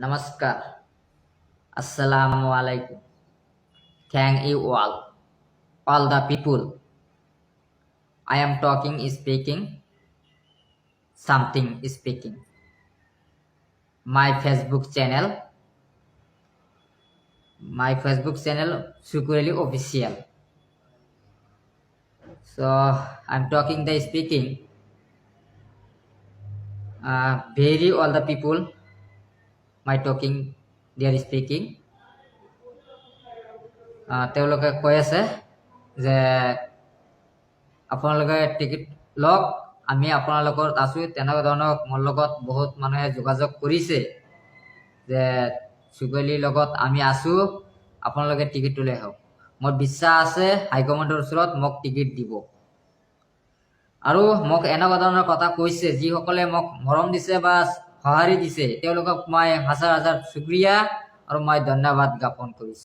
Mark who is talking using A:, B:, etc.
A: Namaskar. Assalamu alaikum. Thank you all the people. I am talking, speaking, something speaking. My Facebook channel, Sukureli Official. So I'm talking the speaking. Very all the people, my talking, they are speaking. তেওঁলোকে কৈ আছে যে আপোনালোকে ticket লওক, আমি আপোনালোকৰ আছো। তেনেকুৱা ধৰণৰ মোৰ লগত বহুত মানুহে যোগাযোগ কৰিছে যে চুকলিৰ লগত আমি আছো, আপোনালোকে টিকেট লৈ আহক। মোৰ বিশ্বাস আছে হাইকমাণ্ডৰ ওচৰত মোক টিকেট দিব। আৰু মোক এনেকুৱা ধৰণৰ কথা কৈছে, যিসকলে মোক মৰম দিছে বা সঁহাৰি দিছে তেওঁলোকক মই হাজাৰ হাজাৰ শুক্ৰিয়া আৰু মই ধন্যবাদ জ্ঞাপন কৰিছো।